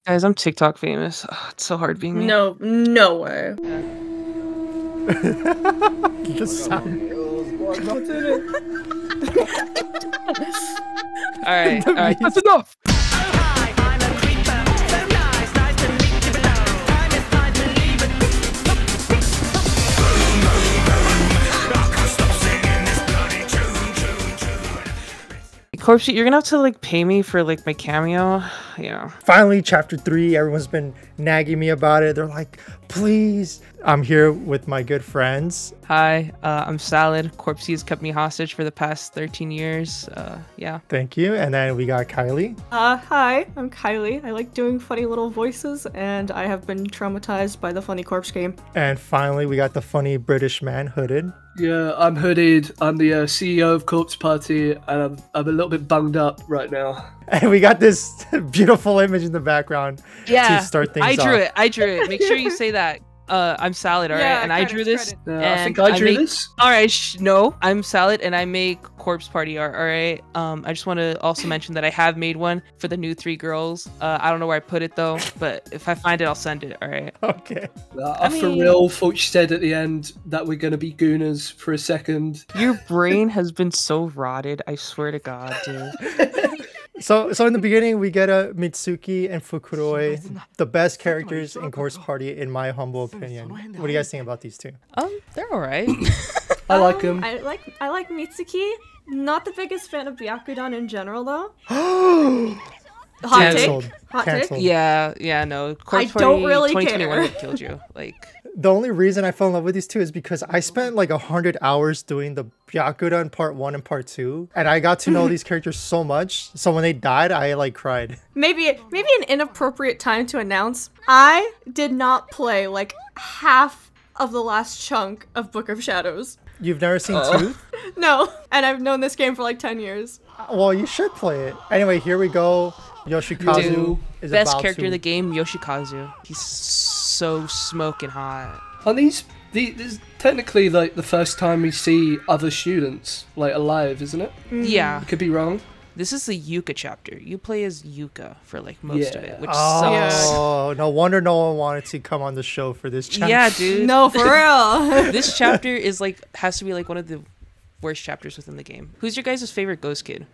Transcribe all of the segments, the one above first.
Guys, I'm TikTok famous. Ugh, it's so hard being me. No, no way. The sound. Alright, alright, that's enough! Corpsi, you're gonna have to like pay me for like my cameo. Yeah. Finally, chapter 3. Everyone's been nagging me about it. They're like, please. I'm here with my good friends. Hi, I'm Salad. Corpsi has kept me hostage for the past 13 years. Yeah. Thank you. And then we got Kyley. Hi, I'm Kyley. I like doing funny little voices, and I have been traumatized by the funny corpse game. And finally, we got the funny British man, Hooded. Yeah, I'm Hooded. I'm the CEO of Corpse Party, and I'm a little bit bunged up right now. And we got this beautiful image in the background Yeah, to start things I drew off. it. I drew it. Make sure you say that. I'm Salad, alright? Yeah, and I credits, drew this. credits. I think I drew this. Alright, no, I'm Salad and I make corpse party art, alright? I just want to also mention that I have made one for the new 3 girls. I don't know where I put it though, but if I find it, I'll send it, alright? Okay. I for real thought you said at the end that we're going to be gooners for a second. Your brain has been so rotted, I swear to God, dude. So in the beginning, we get a Mitsuki and Fukuroi, the best characters in Corpse Party, in my humble opinion. What do you guys think about these two? They're alright. I like them. I like Mitsuki. Not the biggest fan of Byakudan in general, though. Hot Cancelled. take. Hot Cancelled. take. Yeah, no. Corpse I don't Party really 2021 care. would have killed you. Like, The only reason I fell in love with these two is because I spent like 100 hours doing the Byakudan part 1 and part 2, and I got to know these characters so much. So when they died, I like cried. Maybe an inappropriate time to announce. I did not play like half of the last chunk of Book of Shadows. You've never seen Tooth? No, and I've known this game for like 10 years. Well, you should play it. Anyway, here we go. Yoshikazu dude, is best about character to... in the game, Yoshikazu. He's so smoking hot. Are these is technically like the first time we see other students like alive, isn't it? Yeah. I could be wrong. This is the Yuka chapter. You play as Yuka for like most of it, which Oh, no wonder no one wanted to come on the show for this chapter. Yeah, dude. No, for real. This chapter is like has to be like one of the worst chapters within the game. Who's your guys' favorite ghost kid?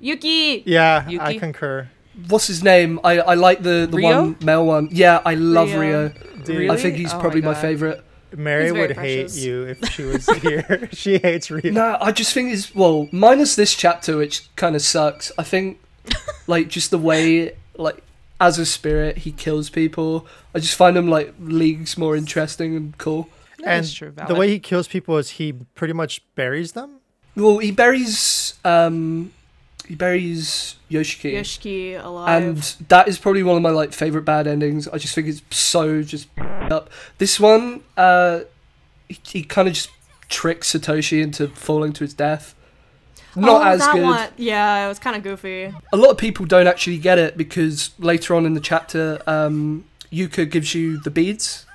Yuki. Yeah, Yuki? I concur. What's his name? I like the Rio? one male one. Yeah, I love Rio. Rio. Dude, I think he's Oh probably my my God. favorite. Mary He's very would hate precious. you if she was here. She hates Ryu. No, I just think it's well, minus this chapter, which kind of sucks. I think like just the way like as a spirit he kills people. I just find him like leagues more interesting and cool. Yeah, And that's true, the valid. way he kills people is he pretty much buries them. Well, he buries Yoshiki. Yoshiki alive. And that is probably one of my like favorite bad endings. I just think it's so just up. This one, he kind of just tricks Satoshi into falling to his death. Not as that good. one. Yeah, it was kind of goofy. A lot of people don't actually get it because later on in the chapter, Yuka gives you the beads,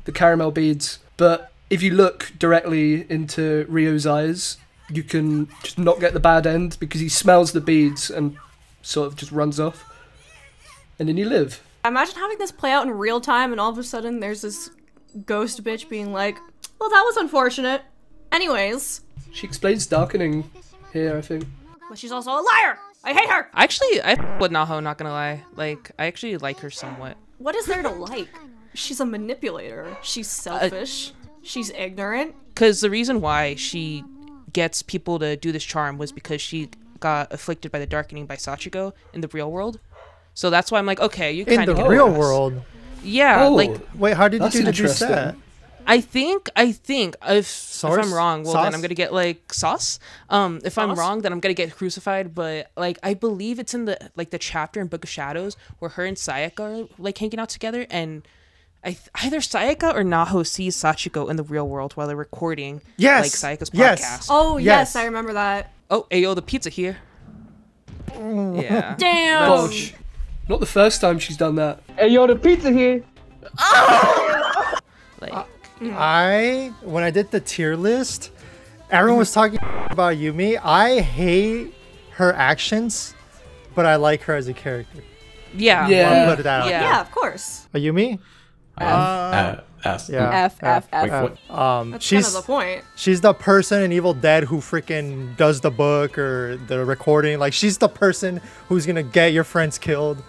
the caramel beads. But if you look directly into Ryo's eyes, you can just not get the bad end because he smells the beads and sort of just runs off. And then you live. Imagine having this play out in real time and all of a sudden there's this ghost bitch being like, well, that was unfortunate. Anyways. She explains darkening here, I think. But she's also a liar. I hate her. Actually, I with Naho, not gonna lie. Like, I actually like her somewhat. What is there to like? She's a manipulator. She's selfish. She's ignorant. Because the reason why she gets people to do this charm was because she got afflicted by the darkening by Sachiko in the real world. So that's why I'm like, okay, you In kind of the get real past. world. Yeah, Oh. like Wait, how did you That's deduce interesting. that? I think if Source? I'm wrong, well Sauce? then I'm gonna get like sauce. If I'm Sauce? wrong, then I'm gonna get crucified. But like I believe it's in the like the chapter in Book of Shadows where her and Sayaka are like hanging out together, and either Sayaka or Naho sees Sachiko in the real world while they're recording Yes. like Sayaka's Yes. podcast. Oh, Yes. yes, I remember that. Oh, ayo, the pizza here. Yeah. Damn. Dodge. Not the first time she's done that. Hey yo, the pizza here. Like, When I did the tier list, everyone was talking about Yumi. I hate her actions, but I like her as a character. Yeah. Yeah. I'll put it out. Yeah. Yeah, of course. Are you me? S. Yeah. F. Wait, what? That's kind of the point. She's the person in Evil Dead who freaking does the book or the recording. Like, she's the person who's gonna get your friends killed.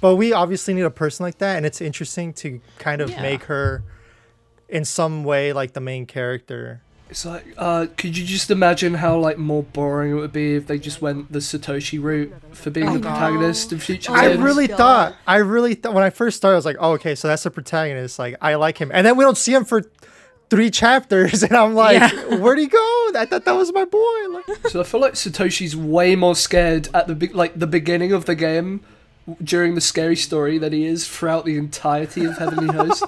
But we obviously need a person like that, and it's interesting to kind of make her in some way like the main character. It's like, could you just imagine how like more boring it would be if they just went the Satoshi route for being the protagonist of future I games? really thought when I first started, I was like, oh, okay, so that's the protagonist. Like, I like him, and then we don't see him for 3 chapters, and I'm like, where'd he go? I thought that was my boy. Like, So I feel like Satoshi's way more scared at the the beginning of the game during the scary story than he is throughout the entirety of Heavenly Host.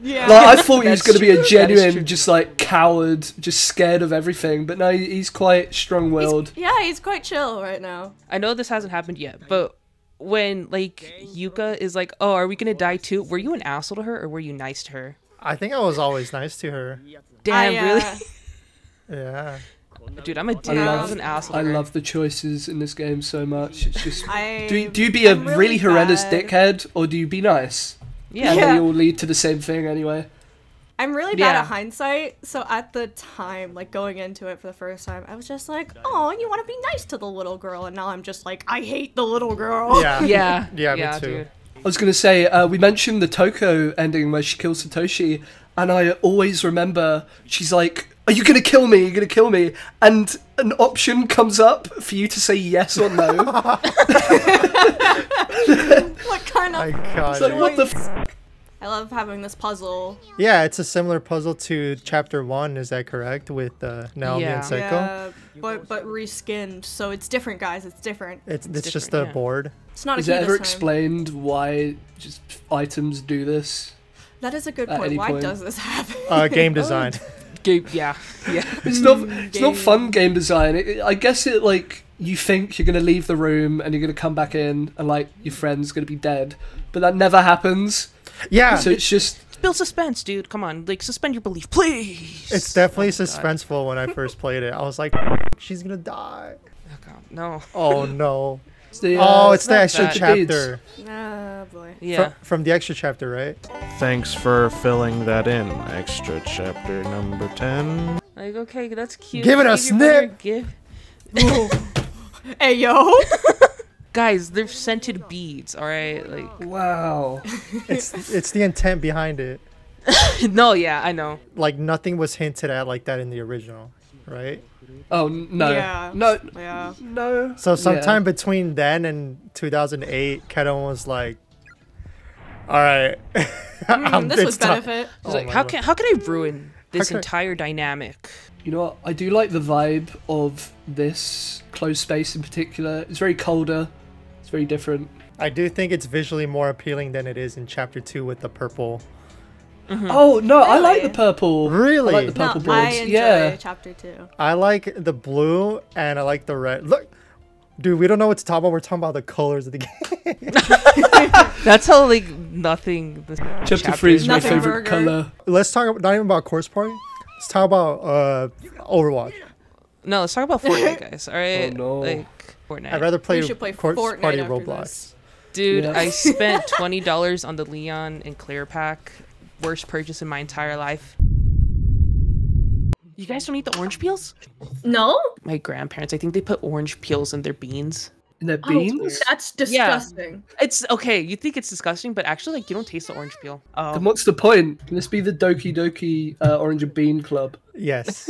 Yeah. Like, I thought he was That's going to be a true. That is genuine, true. just like coward, just scared of everything. But no, he's quite strong-willed. He's quite chill right now. I know this hasn't happened yet, but when like Yuka is like, "Oh, are we gonna die too?" Were you an asshole to her or were you nice to her? I think I was always nice to her. Damn, really? Yeah. Dude, I'm a dick. I was an asshole. I to her. love the choices in this game so much. It's just, I- do you be a I'm really, really horrendous bad. dickhead or do you be nice? Yeah. And Yeah. they all lead to the same thing anyway. I'm really bad Yeah. at hindsight, so at the time, like going into it for the first time, I was just like, "Oh, you want to be nice to the little girl," and now I'm just like, "I hate the little girl." Yeah. Yeah. Yeah, me too. Dude. I was going to say, we mentioned the Toko ending where she kills Satoshi, and I always remember she's like, "Are you going to kill me? Are you going to kill me?" And an option comes up for you to say yes or no. What kind of? God. It's like, what the f***? I love having this puzzle. Yeah, it's a similar puzzle to chapter 1. Is that correct? With Naomi Yeah. and Seiko. Yeah, but reskinned, so it's different, guys. It's different. It's just different, the yeah. board. It's not Is a it key ever this time. explained why just items do this? That is a good at point. any Why point? does this happen? Game design. Yeah. Yeah. It's not fun game design. I guess it like you think you're gonna leave the room and you're gonna come back in and like your friend's gonna be dead, but that never happens. Yeah. So it's just Build suspense, dude. Come on, like suspend your belief, please. It's definitely Oh, God. suspenseful when I first played it. I was like, she's gonna die. Oh, God, no. Oh no. it's the, It's the not extra bad. chapter. Oh boy. Yeah. From the extra chapter, right? Thanks for filling that in. Extra chapter number 10. Like, okay, that's cute. Give it a Give your brother a snip. gift. Hey yo. Guys, they're scented beads. All right, like. wow. It's the intent behind it. No, yeah, I know. Like nothing was hinted at like that in the original, right? Oh no, Yeah. no, Yeah. no. So sometime Yeah. between then and 2008, Kedon was like, "All right, This was benefit. It's Oh like, my how God. can I ruin this can I- entire dynamic? You know what? I do like the vibe of this closed space in particular. It's very colder. It's very different. I do think it's visually more appealing than it is in chapter 2 with the purple. Oh no, I like Really? the purple. Really? I like the No, purple I boards. enjoy Yeah. chapter 2. I like the blue and I like the red. Look, dude, we don't know what to talk about. We're talking about the colors of the game. That's how like nothing. This Chapter 3 is my Nothing favorite burger. color. Let's talk not even about Corpse Party. Let's talk about Overwatch. No, let's talk about Fortnite, guys. All right, Oh, no. like Fortnite. I'd rather play We should play Corpse Fortnite Party after Roblox. this. Dude, Yeah. I spent $20 on the Leon and Claire pack. Worst purchase in my entire life. You guys don't eat the orange peels? No? My grandparents, I think they put orange peels in their beans. And their Oh, beans? that's disgusting. It's okay. You think it's disgusting, but actually, like, you don't taste the orange peel. Then Oh, what's the point? Can this be the Doki Doki Orange and Bean Club? Yes.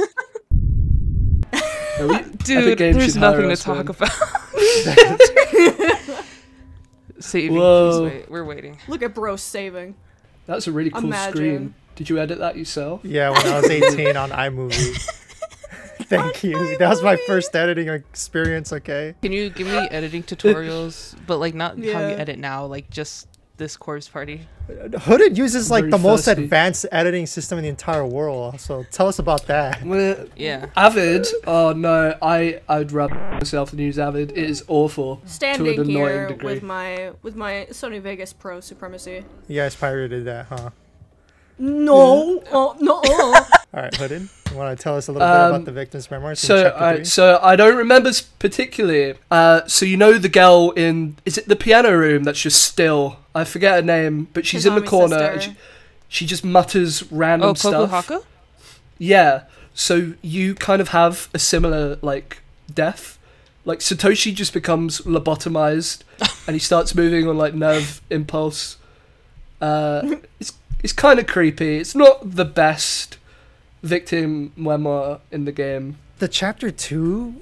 No, Epic dude, Games there's should hire nothing to us, man. talk about. Saving, Whoa. please wait. We're waiting. Look at bro saving. That's a really cool Imagine. screen. Did you edit that yourself? Yeah, when I was 18 on iMovie. Thank you. That was my first editing experience, okay? Can you give me editing tutorials, but like not how Yeah. you edit now, like just this Corpse Party? Hooded uses like Very the most thirsty. advanced editing system in the entire world. So tell us about that. Well, Yeah. Avid? Oh no, I'd rub myself than use Avid. It is awful. to Standing an annoying here degree. with my Sony Vegas Pro supremacy. You guys pirated that, huh? No, no. All right, Hooded, you want to tell us a little bit about the victim's memoirs? So I don't remember particularly. So you know the girl is it the piano room that's just still? I forget her name, but she's in the corner. And she just mutters random stuff. Kokuhaka? Yeah. So you kind of have a similar like death. Like Satoshi just becomes lobotomized, and he starts moving on like nerve impulse. It's kind of creepy. It's not the best victim memoir in the game. The chapter 2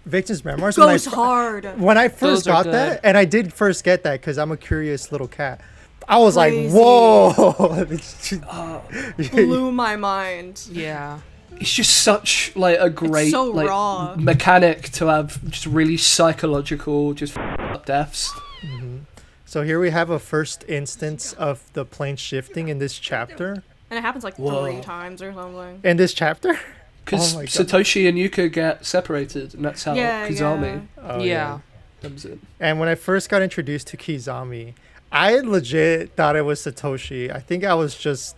victim's memoirs goes hard. When I first got that, and I did first get that because I'm a curious little cat. I was like, whoa! Blew my mind. Yeah. It's just such like a great like raw mechanic to have just really psychological just up deaths. Mm-hmm. So here we have a first instance of the plane shifting in this chapter. And it happens like 3 times or something. In this chapter? Because Satoshi and Yuka get separated, and that's how Kizami comes in. And when I first got introduced to Kizami, I legit thought it was Satoshi. I think I was just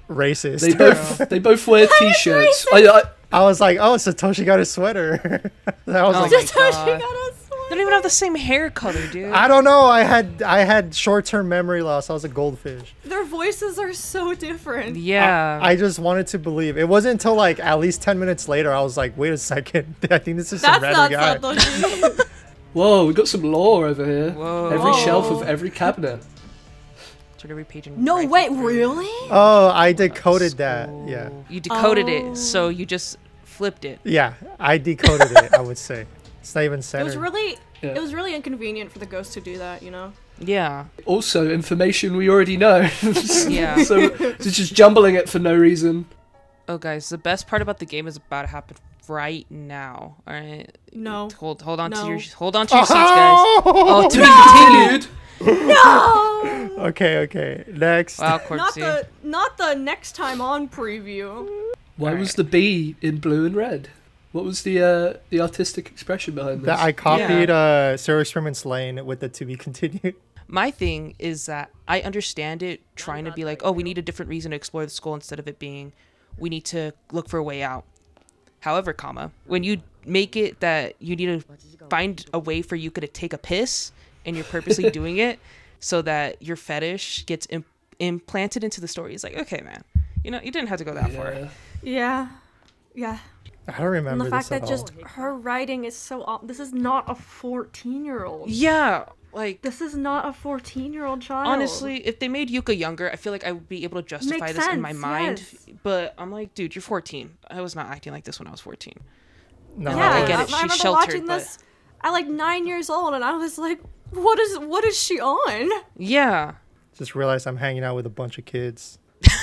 racist. They both wear t-shirts. I was like, oh, Satoshi got a sweater. I was like, Satoshi got a sweater. They don't even have the same hair color, dude. I don't know. I had short-term memory loss. I was a goldfish. Their voices are so different. Yeah. I just wanted to believe. It wasn't until like at least 10 minutes later I was like, wait a second. I think this is some random guy. Satoshi. Whoa, we got some lore over here. Whoa. Every shelf of every cabinet. Every page no, wait, really? Oh, I decoded that. Yeah. You decoded it, so you just flipped it. Yeah, I decoded it, I would say. It's not even centered. It was really inconvenient for the ghost to do that, you know? Yeah. Also, information we already know. Yeah. So it's just jumbling it for no reason. Oh, guys, the best part about the game is about to happen right now. All right. No. Hold on to your seats, guys. Oh, to be continued. No. Okay. Next. Wow, Corpsi. Not the next time on preview. Why was the bee in blue and red? What was the artistic expression behind this? That I copied Zero Experiments Lane with the to be continued. My thing is that I understand it trying to be like, oh, we need a different reason to explore the school instead of it being, we need to look for a way out. However, when you make it that you need to find a way for Yuka to take a piss and you're purposely doing it so that your fetish gets implanted into the story, it's like, okay, man, you didn't have to go that far. Yeah. I don't remember. And the fact that all. just her writing is so this is not a 14-year-old. Yeah, like this is not a 14-year-old child. Honestly, if they made Yuka younger, I feel like I would be able to justify this in my mind. Yes. But I'm like, dude, you're 14. I was not acting like this when I was 14. No, yeah, I get it. I She's remember sheltered, watching this at like 9 years old, and I was like, what is she on? Yeah. Just realized I'm hanging out with a bunch of kids.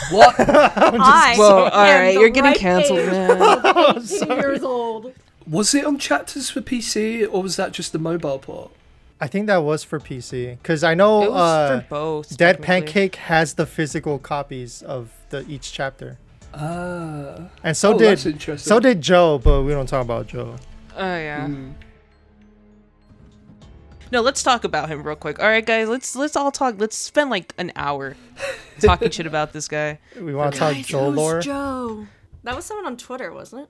What? Whoa, alright, you're getting cancelled, man. 18 years old. Was it on chapters for PC, or was that just the mobile port? I think that was for PC, because I know it was for both, Dead Pancake has the physical copies of each chapter. And so did Joe, but we don't talk about Joe. Oh yeah. No, let's talk about him real quick. All right, guys, let's all talk. Let's spend like an hour talking shit about this guy. We want to talk Joe lore. Joe. That was someone on Twitter, wasn't it?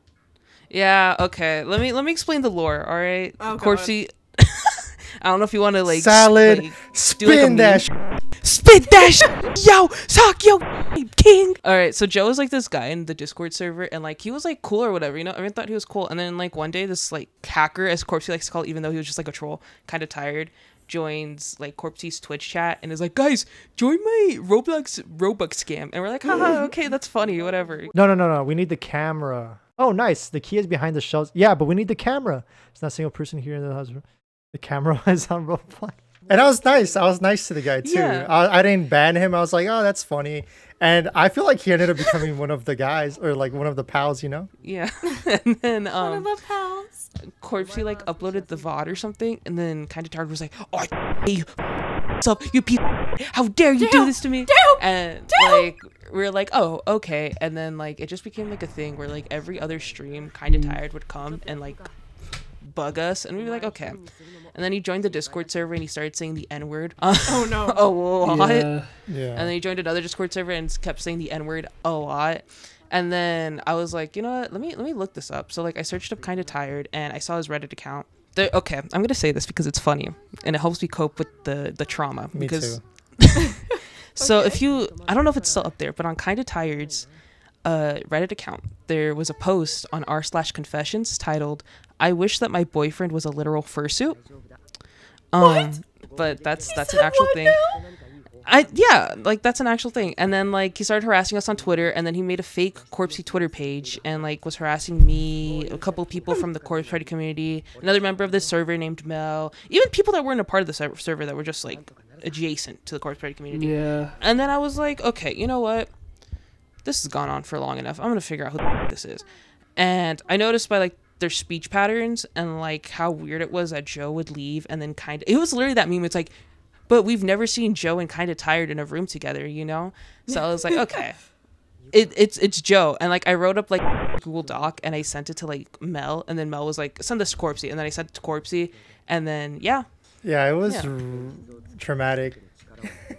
Yeah. Okay. Let me explain the lore. All right. Oh, Corpsi. I don't know if you want to like salad. Like, spin that. Spit that yo, sock yo, king. All right, so Joe was like this guy in the Discord server, and like he was like cool or whatever, everyone thought he was cool. And then like one day, this like hacker, as Corpsi likes to call it, even though he was just like a troll, kind of tired, joins like Corpsi's Twitch chat and is like, guys, join my Robux scam. And we're like, haha, okay, that's funny, whatever. No, we need the camera. Oh, nice. The key is behind the shelves. Yeah, but we need the camera. It's not a single person here in the house. The camera is on Roblox. And I was nice to the guy too. Yeah. I didn't ban him. I was like, oh, that's funny. And I feel like he ended up becoming one of the guys, or like one of the pals, Yeah. And then one of the pals. Corpsi like uploaded the VOD or something, and then kind of tired was like, oh, what's up, you piece? How dare you do this to me? And like we're like, oh, okay. And then like it just became like a thing where like every other stream, kind of tired would come and like bug us, and we'd be like, okay. And then he joined the Discord server and he started saying the N-word. Oh no. A lot. Yeah. And then he joined another Discord server and kept saying the N-word a lot. And then I was like, you know what? Let me look this up. So like I searched up Kinda Tired and I saw his Reddit account. Okay, I'm gonna say this because it's funny and it helps me cope with the trauma. Me Because too. so if you, I don't know if it's still up there, but on Kinda Tired's Reddit account, there was a post on r/confessions titled, "I wish that my boyfriend was a literal fursuit." But that's an actual thing. Like that's an actual thing. And then like he started harassing us on Twitter, and then he made a fake Corpsi Twitter page and like was harassing me, a couple people from the Corpse Party community, another member of this server named Mel, even people that weren't a part of the server that were just like adjacent to the Corpse Party community. Yeah. And then I was like, okay, you know what? This has gone on for long enough. I'm gonna figure out who this is. And I noticed by like their speech patterns and like how weird it was that Joe would leave and then it was literally that meme. It's like, but we've never seen Joe and Kinda Tired in a room together, you know? So I was like, okay, it's Joe. And like I wrote up like Google Doc and I sent it to like Mel, and then Mel was like, send this to Corpsi, and then I sent it to Corpsi, and then yeah, it was traumatic.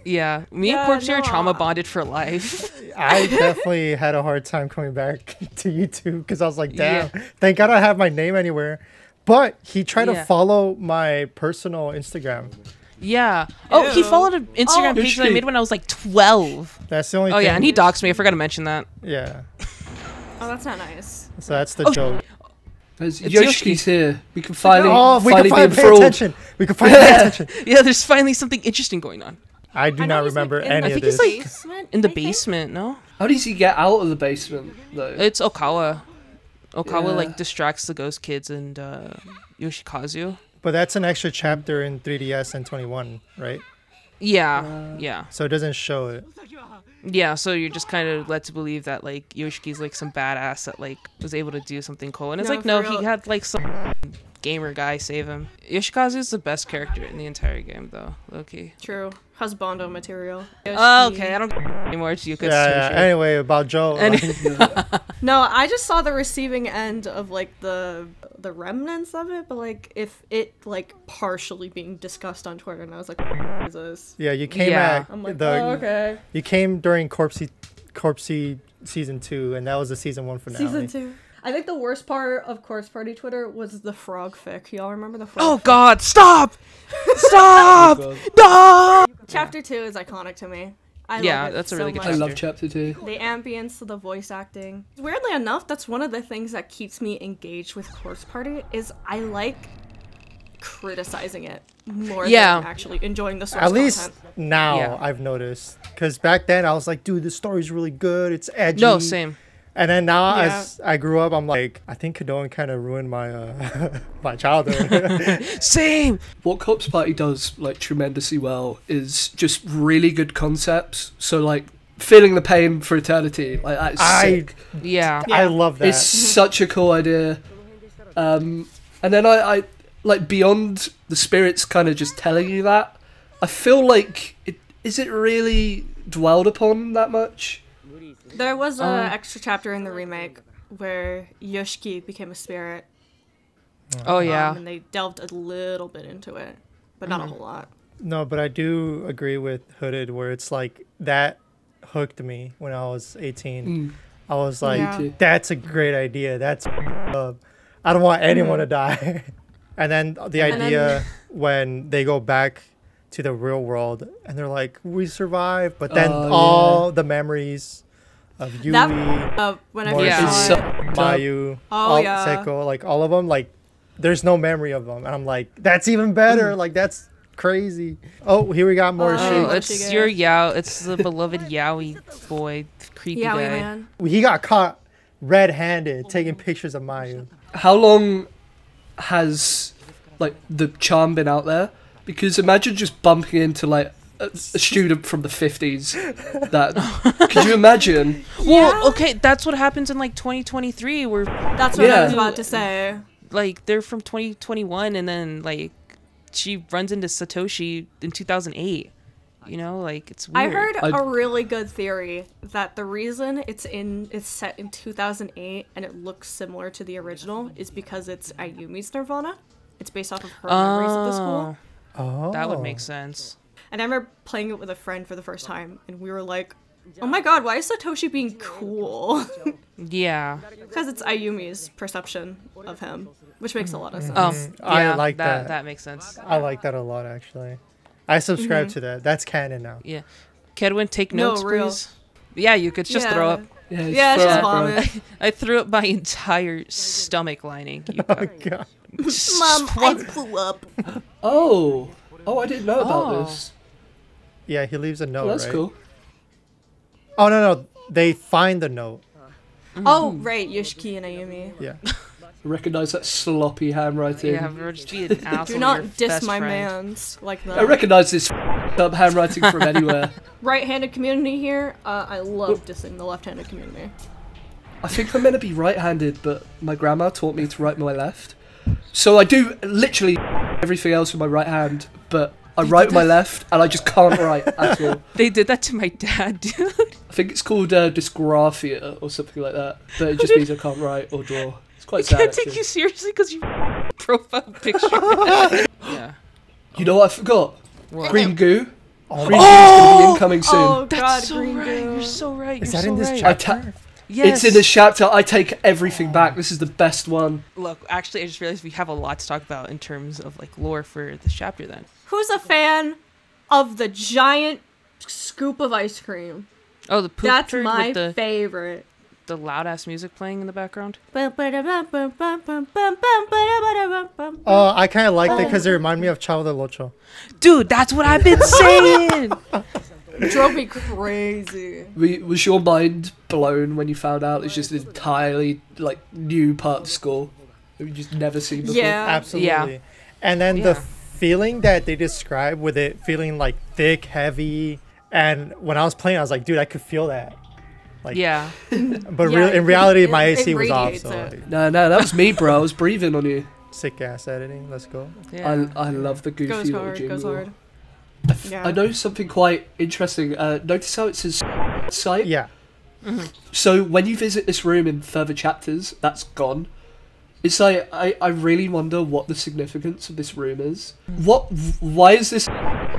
Yeah, me and Corpsi are trauma bonded for life. I definitely had a hard time coming back to YouTube because I was like, damn, thank God I have my name anywhere. But he tried to follow my personal Instagram. Yeah. Oh, he followed an Instagram page that I made when I was like 12. That's the only thing. Oh, yeah, and he doxed me. I forgot to mention that. Yeah. Oh, that's not nice. So that's the joke. There's It's Yoshi's here. We can finally, we can be finally pay enthralled. attention. We can finally pay attention. Yeah, there's finally something interesting going on. I do not remember any I of think this. he's like in the basement, no? How does he get out of the basement, though? It's Okawa. Okawa Yeah. like distracts the ghost kids and Yoshikazu. But that's an extra chapter in 3DS and 21, right? Yeah. So it doesn't show it. Yeah, so you're just kind of led to believe that like Yoshiki's like some badass that like was able to do something cool, and it's like no, he had like some gamer guy save him. Yoshikazu is the best character in the entire game, though. Low-key. True. Husbando material. Oh, okay, I don't anymore. It's Yuka. Yeah. Anyway, about Joe. No, I just saw the receiving end of like the remnants of it, but like if it like partially being discussed on Twitter, and I was like, what is this? Yeah, you came I'm like, oh, okay. You came during Corpsi season 2, and that was the season 1 finale. Season 2. I think the worst part of Corpse Party Twitter was the frog fic. Y'all remember the frog? Oh fic? God! Stop! Stop! No! Chapter 2 is iconic to me. I Yeah, love it that's a so really good much. I chapter. love chapter 2. The ambience, the voice acting. Weirdly enough, that's one of the things that keeps me engaged with Corpse Party is I like criticizing it more than actually enjoying the source At least content. now I've noticed. Because back then I was like, dude, this story's really good. It's edgy. No, same. And then now as I grew up, I'm like, I think Kadoan kind of ruined my my childhood. Same. What Corpse Party does like tremendously well is just really good concepts. So like feeling the pain for eternity, like that's sick. Yeah. I love that. It's such a cool idea. And then I like beyond the spirits kind of just telling you that, I feel like is it really dwelled upon that much? There was an extra chapter in the remake where Yoshiki became a spirit. Oh yeah. And they delved a little bit into it, but not a whole lot. No, but I do agree with Hooded where it's like that hooked me when I was 18. I was like, that's a great idea. That's I don't want anyone to die. And then the idea when they go back to the real world and they're like, we survived, but then all the memories of Yui, Whenever Mayu, Seko, like all of them, like there's no memory of them, and I'm like, that's even better. Like that's crazy. Oh, here we got more shit. It's your Yao. It's the beloved Yaoi boy, creepy guy. Man. He got caught red-handed taking pictures of Mayu. How long has like the charm been out there? Because imagine just bumping into like a student from the 50s. That could you imagine? Well, okay, that's what happens in like 2023 where That's what I was about to say. like they're from 2021 and then like she runs into Satoshi in 2008. You know, like it's weird. I heard a really good theory that the reason it's set in 2008 and it looks similar to the original is because it's Ayumi's Nirvana. It's based off of her memories of the school. Oh, that would make sense. And I remember playing it with a friend for the first time, and we were like, Oh my god, why is Satoshi being cool? Yeah. Because it's Ayumi's perception of him, which makes a lot of sense. Oh, I yeah, like that. that. That makes sense. I like that a lot, actually. I subscribe to that. That's canon now. Yeah. Kedwin, take No, notes, real. please. Yeah, you could just Yeah. throw up. Yeah, Yeah, throw it's just up, bro. vomit. I threw up my entire stomach lining. Oh, Yuka. God. Just one- flew up. Oh, I didn't know about Oh. this. Yeah, he leaves a note, Oh, that's right? cool. Oh, no. They find the note. Oh, right, Yoshiki and Ayumi. Yeah. Recognize that sloppy handwriting. Yeah, bro, just be an asshole. Do to not your diss best my friend. mans like that. I recognize this up handwriting from anywhere. Right-handed community here. I love dissing the left-handed community. I think I'm meant to be right-handed, but my grandma taught me to write my left. So I do literally everything else with my right hand, but I write with my left, and I just can't write at all. They did that to my dad, dude. I think it's called dysgraphia or something like that, but it just means I can't write or draw. It's quite I sad, can't take actually. you seriously because you profile picture. Yeah. You know what I forgot? What? Green goo. Oh, Green goo's gonna be incoming soon. Oh god, That's so green right. goo. You're so right. is You're that so in this right. chapter? Yes. It's in this chapter. I take everything back. This is the best one. Look, actually, I just realized we have a lot to talk about in terms of like lore for this chapter. Then. Who's a fan of the giant scoop of ice cream? Oh, the poop That's turd my with favorite. the loud ass music playing in the background. Oh, I kind of like that because it reminded me of Chavo del Ocho. Dude, that's what I've been saying. It drove me crazy. Was your mind blown when you found out it's just an entirely like new part of the score that we just never seen before? Yeah. Absolutely. Yeah. And then Yeah. the feeling that they describe with it feeling like thick, heavy. And when I was playing, I was like, dude, I could feel that. Like, Yeah. But Yeah, in reality, my it AC was off. radiates So it. like, No, that was me, bro. I was breathing on you. sick ass editing. Let's go. Yeah. I love the goofy Goes little hard, jingle. goes hard. Yeah. I know something quite interesting. Notice how it says site. Yeah. So when you visit this room in further chapters, that's gone. It's like I really wonder what the significance of this room is. Why is this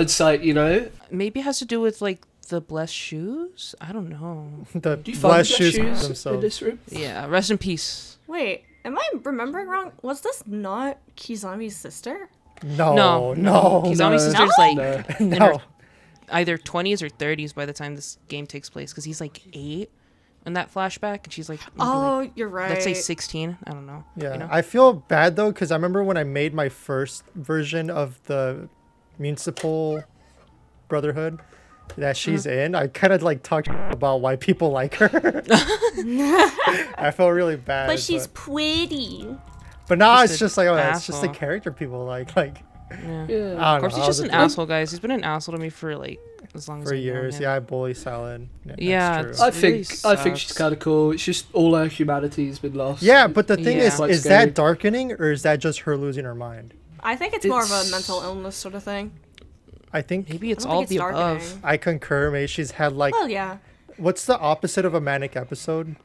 site? You know, Maybe it has to do with like the blessed shoes. I don't know. The do you find blessed the shoes shoes in themselves. this room? Yeah. Rest in peace. Wait, am I remembering wrong? Was this not Kizami's sister? No. Kizami's no. sister's like No. in her No. either 20s or 30s by the time this game takes place because he's like 8 in that flashback and she's like maybe, Oh, like, you're right. let's say 16. I don't know. Yeah. You know? I feel bad though because I remember when I made my first version of the Municipal Brotherhood that she's in, I kind of like talked about why people like her. I felt really bad. pretty. But now Just it's an just like, oh, it's just a asshole. character people like. Yeah. Yeah. I don't know. Corpsi's I just was an a kid asshole, guys. He's been an asshole to me for like as long as for I've known years. him. Yeah, I bully Salad. Yeah, that's it's- true. I think really she's sucks. kind of cool. It's just all her humanity's been lost. Yeah, but the thing Yeah. is Quite is scary. that darkening or is that just her losing her mind? I think it's more of a It's- mental illness sort of thing. I think Maybe it's I don't all think the it's above. darkening. I concur. Maybe she's had like, Well, yeah. what's the opposite of a manic episode?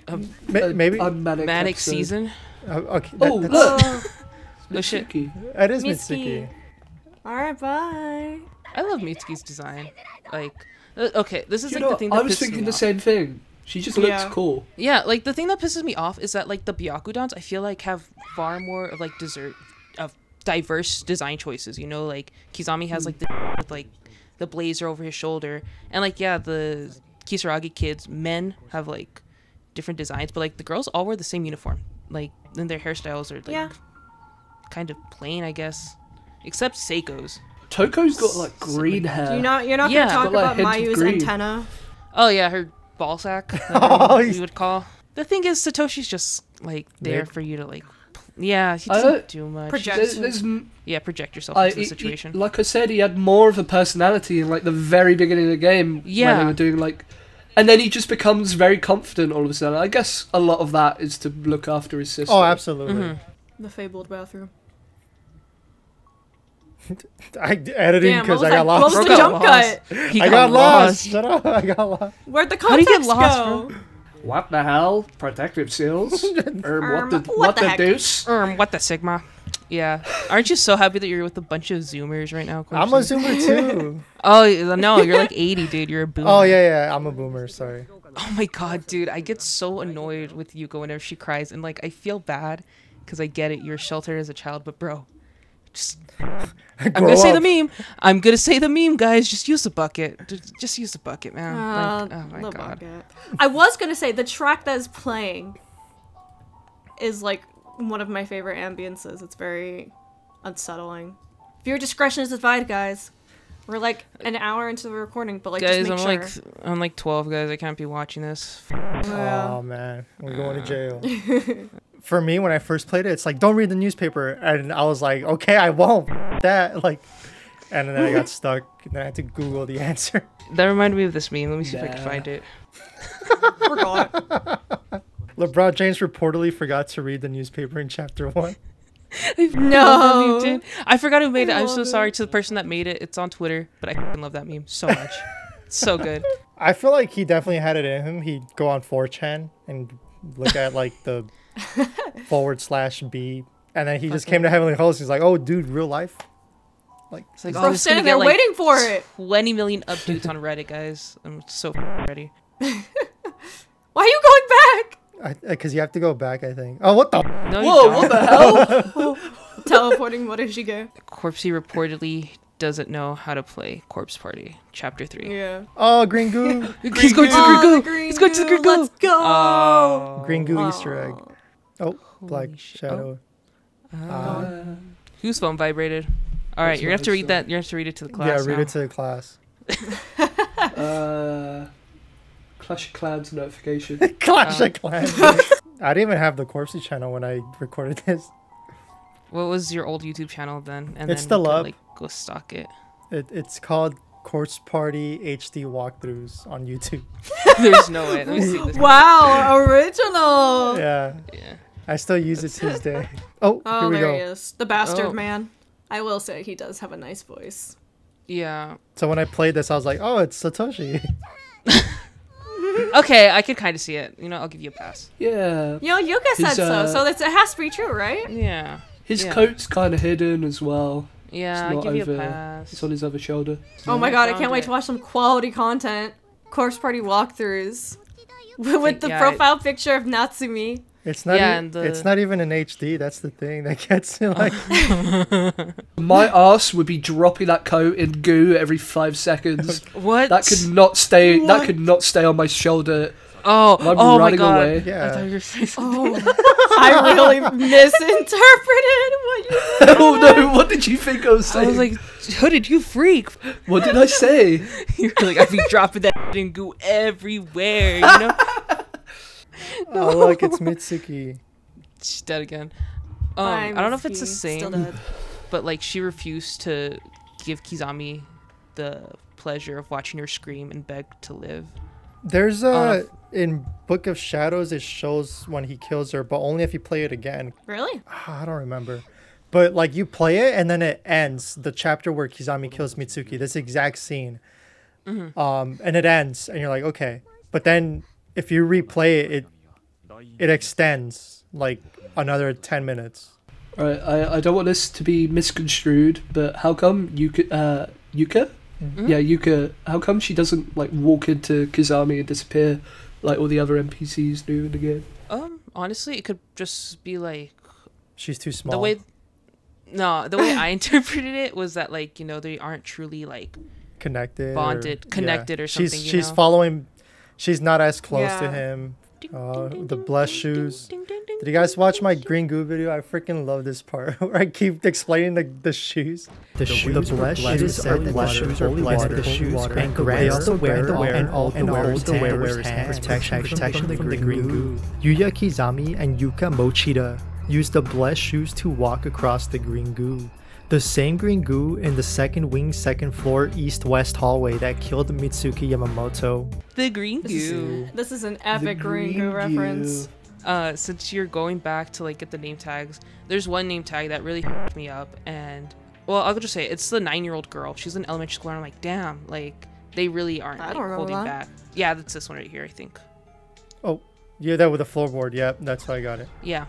Um, Maybe. A manic episode. season. Okay. Oh, that's, look. No shit. Mitsuki. that is Mitsuki. Mitsuki. Alright, bye. I love Mitsuki's design. Like, okay, this is You like know, the thing that I was pisses thinking me the off. same thing. She just looks Yeah. cool. Yeah, like the thing that pisses me off is that like the Byakudans I feel like have far more of like diverse design choices. You know, like Kizami has like the with like the blazer over his shoulder, and like yeah, the Kisaragi kids men have like different designs, but like the girls all wear the same uniform. Like then their hairstyles are like Yeah. kind of plain, I guess, except Seiko's. Toko's got like green hair. You're not Yeah. gonna talk Got, like, about hints of Mayu's green. antenna. Oh yeah, her ball sack. Oh, We would call. The thing is, Satoshi's just like there Mid. for you to like. Yeah, he I doesn't don't- do much. Project. Yeah, project yourself I, into the he- situation. like I said, he had more of a personality in like the very beginning of the game when Yeah. they were doing like, and then he just becomes very confident all of a sudden. I guess a lot of that is to look after his sister. Oh, absolutely. Mhm. The fabled bathroom. I editing Damn, what because was I got What lost. was Bro the got jump lost. cut? He I got lost. Shut up. I got lost. Where'd the How'd he context get lost, go? What the hell? Protective seals? what the what the heck? deuce? What the Sigma? Yeah. Aren't you so happy that you're with a bunch of Zoomers right now, I'm a Corpsi? Zoomer too. Oh, no, you're like 80, dude. You're a boomer. Oh yeah, I'm a boomer. Sorry. Oh my god, dude. I get so annoyed with Yuka whenever she cries. And, like, I feel bad because I get it. You're sheltered as a child. But, bro, just... I'm going to say the meme. I'm going to say the meme, guys. Just use the bucket. Just use the bucket, man. Like, oh my god. Bucket. I was going to say, the track that is playing is, like, one of my favorite ambiences. It's very unsettling. Viewer discretion is advised, guys. We're like an hour into the recording, but like guys, just make sure. I'm like 12, guys. I can't be watching this. Yeah. Oh man, we're going to jail. For me, when I first played it, it's like, don't read the newspaper, and I was like, okay, I won't. That like, and then I got stuck. And then I had to Google the answer. That reminded me of this meme. Let me see if I can find it. Forgot. LeBron James reportedly forgot to read the newspaper in chapter 1. No. I forgot who made it. I'm so sorry to the person that made it. It's on Twitter, but I f***ing love that meme so much. It's so good. I feel like he definitely had it in him. He'd go on 4chan and look at like the /B, and then he just came to Heavenly Host. He's like, "Oh, dude, real life." Like, It's like, Bro, this is standing gonna there get, like, waiting for it. 20 million updates on Reddit, guys. I'm so ready. Why are you going back? because you have to go back, I think. Oh, what the? No, you Whoa, don't. what the hell? Teleporting Motoshige. Corpsi reportedly doesn't know how to play Corpse Party, Chapter 3. Yeah. Oh, Green Goo. He's going to the Green Goo! He's going to the Green Goo! Let's go. Oh. Green Goo Oh. Easter egg. Oh, Black Holy shit. Shadow. Whose phone vibrated? All right, That's you're gonna have to my read that. You're gonna have to read it to the class. Yeah, read now. it to the class. Clash of Clans notification. Clash of Clans. I didn't even have the Corpsi channel when I recorded this. What was your old YouTube channel then? And It's then still we could, up. like, go stalk it. It's called Corpse Party HD walkthroughs on YouTube. There's no way. Let me see this. Wow, original. Yeah, Yeah. I still use it to this day. Oh, Oh, here we there he go. is. The bastard Oh. man. I will say he does have a nice voice. Yeah. So when I played this, I was like, oh, it's Satoshi. Okay, I could kind of see it. You know, I'll give you a pass. Yeah. Yo, Yuka said His, so it has to be true, right? Yeah. His Yeah. coat's kind of hidden as well. Yeah, It's I'll not give you a over- pass. It's on his other shoulder. Oh my god, I Found can't wait it. to watch some quality content. Corpse Party walkthroughs. With the Yeah, profile picture of Natsumi. It's not. Yeah, e- and the- It's not even in HD. That's the thing that gets me. Like, My ass would be dropping that coat in goo every 5 seconds. What? That could not stay. What? That could not stay on my shoulder. Oh, I'm oh my running god. away. I thought yeah. you were saying Oh, I really misinterpreted what you said. Oh no! What did you think I was I saying? was like, who did you freak? what did I say? You're like, I be dropping that and goo everywhere, you know? Oh, look, it's Mitsuki. She's dead again. Bye, I don't know if it's the Mitsuki. Still same, dead. but like she refused to give Kizami the pleasure of watching her scream and beg to live. There's in Book of Shadows, it shows when he kills her, but only if you play it again. Really? I don't remember. But like you play it and then it ends. The chapter where Kizami kills Mitsuki, this exact scene. And it ends and you're like, okay. But then if you replay it, it extends like another 10 minutes. Alright, I don't want this to be misconstrued, but how come Yuka? Yeah, Yuka. How come she doesn't like walk into Kizami and disappear like all the other NPCs do in the game? Honestly, it could just be like She's too small. the way I interpreted it was that, like, you know, they aren't truly like connected. connected or something, you She's know? following. She's not as close to Yeah. him. The blessed shoes. Did you guys watch my Green Goo video? I freaking love this part where I keep explaining the shoes. The blessed shoes are blessed. The shoes and grants the wearer and all the wearer's hand protection from the Green Goo. Yuya Kizami and Yuka Mochida use the blessed shoes to walk across the Green Goo. The same Green Goo in the second wing, second floor, east-west hallway that killed Mitsuki Yamamoto. The green goo. This is an epic Ringu reference. Since you're going back to like get the name tags, there's one name tag that really f***ed me up, and well, I'll just say it's the 9-year-old girl. She's in elementary school, and I'm like, damn, like they really aren't I like, don't remember holding that. back. Yeah, that's this one right here, I think. Oh, yeah, that with the floorboard. Yep, that's how I got it. Yeah.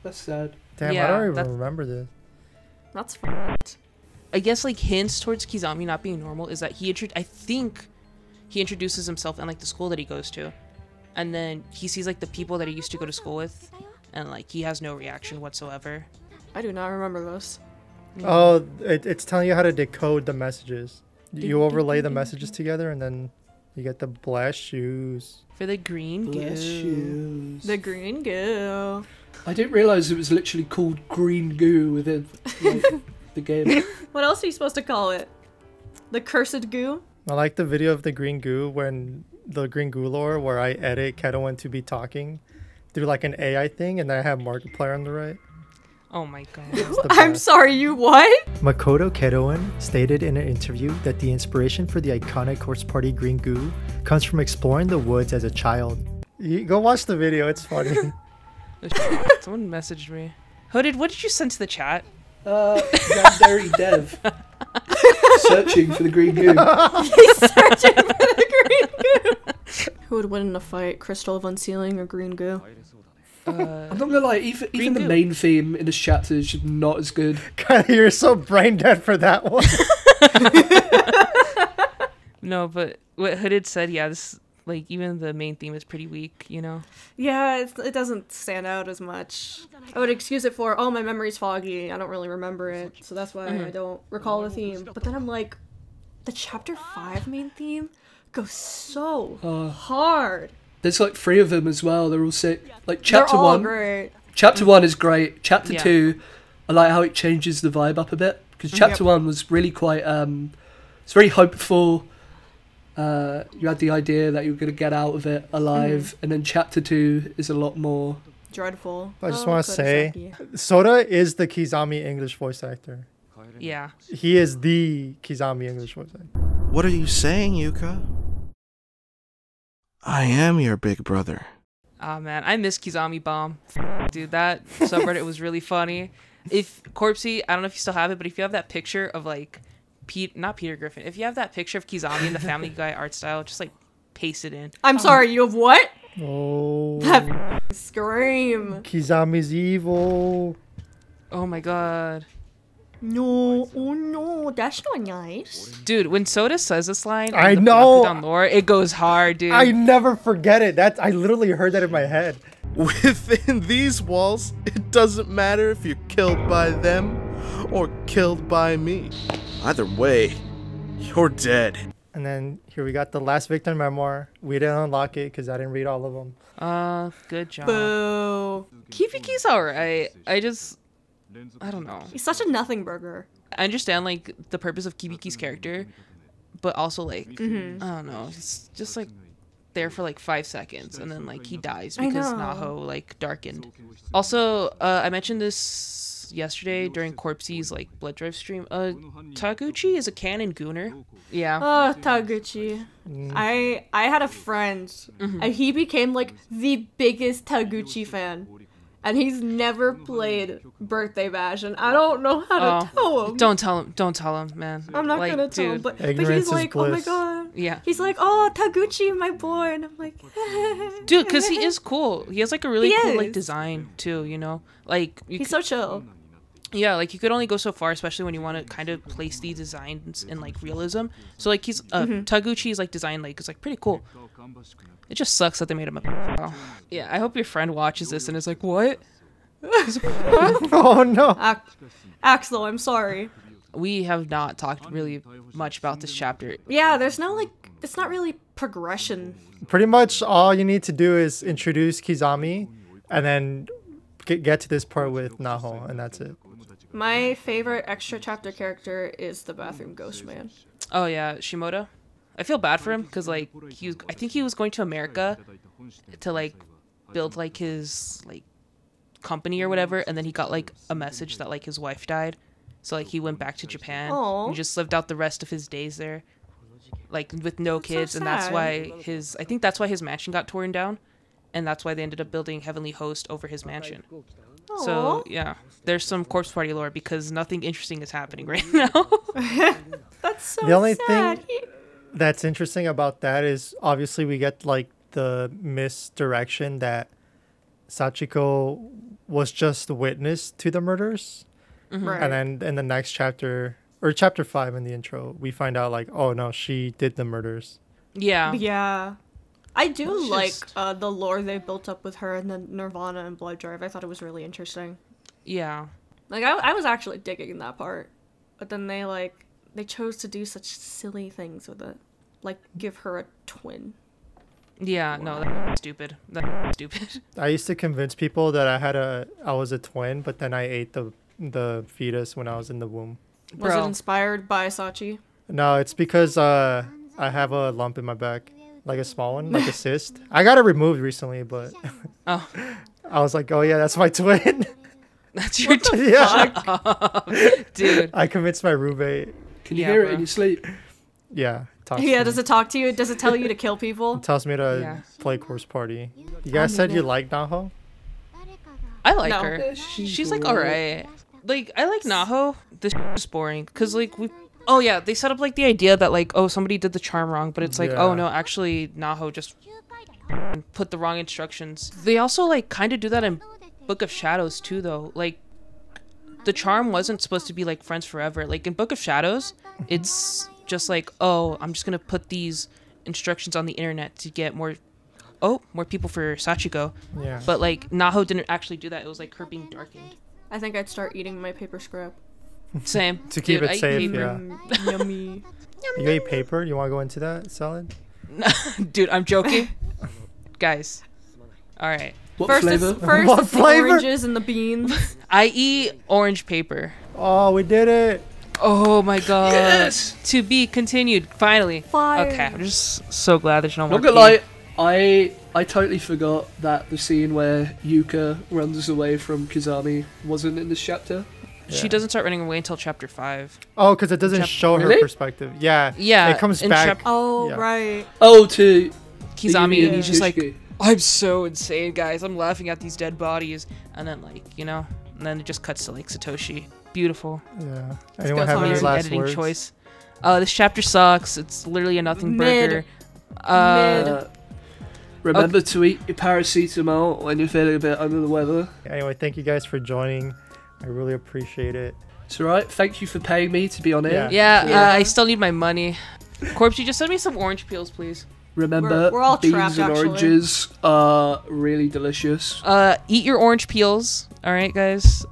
That's sad. Damn, Yeah, I don't even that's- remember this. That's fucked. I guess like hints towards Kizami not being normal is that I think he introduces himself in like the school that he goes to, and then he sees like the people that he used to go to school with, and like he has no reaction whatsoever. I do not remember this. Oh, it's telling you how to decode the messages. You overlay the messages together, and then you get the blast shoes. For the green Bless goo. you. The green goo. I didn't realise it was literally called green goo within like, the game. What else are you supposed to call it? The cursed goo? I like the video of the green goo when the green goo lore where I edit Kedowin to be talking through like an AI thing, and then I have Markiplier on the right. Oh my god. It's the I'm best. sorry, you what? Makoto Kedowin stated in an interview that the inspiration for the iconic Corpse Party green goo comes from exploring the woods as a child. You go watch the video, it's funny. Someone messaged me. Hooded, what did you send to the chat? Yandere Dev. Searching for the green goo. He's searching for the green goo. Who would win in a fight, Crystal of Unsealing or green goo? I'm not gonna lie, even the goo. main theme in this chapter is just not as good. Kyley, you're so brain dead for that one. No, but what Hooded said, yeah, this like even the main theme is pretty weak, you know. Yeah, it doesn't stand out as much. I would excuse it for, oh, my memory's foggy. I don't really remember it, so that's why I don't recall the theme. But then I'm like, the chapter 5 main theme goes so hard. There's like 3 of them as well. They're all sick. Like chapter They're all 1. great. Chapter 1 is great. Chapter Yeah. 2, I like how it changes the vibe up a bit because chapter 1 was really quite. It's very hopeful. You had the idea that you were going to get out of it alive, and then chapter 2 is a lot more. Dreadful. I just Oh, want to say, Kurosaki. Soda is the Kizami English voice actor. Yeah. He is the Kizami English voice actor. What are you saying, Yuka? I am your big brother. Ah man, I miss Kizami Bomb. Dude, that subreddit was really funny. If Corpsi, I don't know if you still have it, but if you have that picture of like not Peter Griffin, if you have that picture of Kizami in the Family Guy art style, just like paste it in. I'm sorry, you have what? Oh, Scream. Kizami's evil. Oh my god. No, oh no, that's not nice. Dude, when Soda says this line, I in the know. Byakugan lore, it goes hard, dude. I never forget it. I literally heard that in my head. Within these walls, it doesn't matter if you're killed by them or killed by me. Either way, you're dead. And then here we got the last victim memoir. We didn't unlock it because I didn't read all of them. Good job. Boo. Kibiki's alright. I don't know. He's such a nothing burger. I understand like the purpose of Kibiki's character, but also like Mm-hmm. I don't know, he's just like there for like 5 seconds and then like he dies I because know. Naho like darkened. Also, I mentioned this yesterday during Corpsi's like blood drive stream. Taguchi is a canon gooner. Yeah. Oh, Taguchi. I had a friend, and he became like the biggest Taguchi fan. And he's never played Birthday Bash, and I don't know how to tell him. Don't tell him, man. I'm not like, gonna tell him, dude, but Ignorance he's is like, oh my bliss. god. yeah. He's like, oh, Taguchi, my boy, and I'm like, Dude, because he is cool. He has like a really He cool like is. design too, you know? Like He's so chill. yeah, like you could only go so far, especially when you want to kind of place these designs in like realism. So like he's Taguchi's like design like is like pretty cool. It just sucks that they made him a pedophile. Yeah, I hope your friend watches this and is like, what? Oh no. Axel, I'm sorry. We have not talked really much about this chapter. Yeah, there's no like, it's not really progression. Pretty much all you need to do is introduce Kizami and then get to this part with Naho, and that's it. My favorite extra chapter character is the bathroom ghost man. Oh yeah, Shimoda. I feel bad for him because like I think he was going to America to like build like his like company or whatever, and then he got like a message that like his wife died, so like he went back to Japan Aw. and just lived out the rest of his days there, like with no That's so kids, and that's sad. why I think that's why his mansion got torn down, and that's why they ended up building Heavenly Host over his mansion. So yeah, there's some Corpse Party lore because nothing interesting is happening right now. That's so The only sad. thing that's interesting about that is obviously we get like the misdirection that Sachiko was just witness to the murders. Right. And then in the next chapter, or chapter 5 in the intro, we find out like, oh no, she did the murders. Yeah. Yeah. I do It's like just- the lore they built up with her and the Nirvana and Blood Drive. I thought it was really interesting. Yeah. Like, I was actually digging that part. But then they chose to do such silly things with it. Like, give her a twin. Yeah. No, that's stupid. That's stupid. I used to convince people that I was a twin, but then I ate the fetus when I was in the womb. Was Bro. it inspired by Sachi? No, it's because I have a lump in my back, like a small one, like a cyst. I got it removed recently, but Oh, I was like, oh yeah, that's my twin. that's your Yeah, dude. I convinced my roommate. Can you Yeah, hear bro. it in your sleep? Yeah, talks Yeah, to does me. it talk to you? Does it tell you to kill people? Tells me to Yeah. play Corpse Party. You guys said you like Naho? I like No. her. Yeah, She's like alright. Like I like Naho. This is boring because like we. Oh yeah, they set up like the idea that like oh somebody did the charm wrong, but it's like oh Yeah. no actually Naho just put the wrong instructions. They also like kind of do that in Book of Shadows too though. Like the charm wasn't supposed to be like friends forever. Like in Book of Shadows, it's just like oh I'm just gonna put these instructions on the internet to get more people for Sachiko. Yeah. But like Naho didn't actually do that. It was like her being darkened. I think I'd start eating my paper scrap. Same. To keep it I eat safe, paper. yeah. Yummy. You ate paper? You want to go into that salad? Dude, I'm joking. Guys. All right. What First, flavor? What it's the flavor? oranges and the beans. I eat orange paper. Oh, we did it. Oh my god. Yes! To be continued. Finally. Fire. Okay. I'm just so glad there's no more. Not gonna lie, I totally forgot that the scene where Yuka runs away from Kizami wasn't in this chapter. She Yeah. doesn't start running away until chapter 5. Oh, because it doesn't show her Really? perspective. Yeah. Yeah, It comes in back. Oh, Yeah. right. Oh, to Kizami, and he's just like, Yuki. I'm so insane, guys. I'm laughing at these dead bodies. And then, like, you know, and then it just cuts to, like, Satoshi. Beautiful. Yeah. go Anyone have any Amazing last editing words? choice. This chapter sucks. It's literally a nothing Mid. burger. Mid. Remember to eat your paracetamol when you're feeling a bit under the weather. Anyway, thank you guys for joining. I really appreciate it. It's alright. Thank you for paying me to be on here. Yeah. Yeah, I still need my money. Corpse, just send me some orange peels, please. Remember, We're all beans trapped, and actually. oranges are really delicious. Eat your orange peels. All right, guys.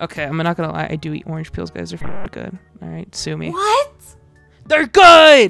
Okay, I'm not gonna lie. I do eat orange peels, guys. They're f***ing good. All right, sue me. What? They're good.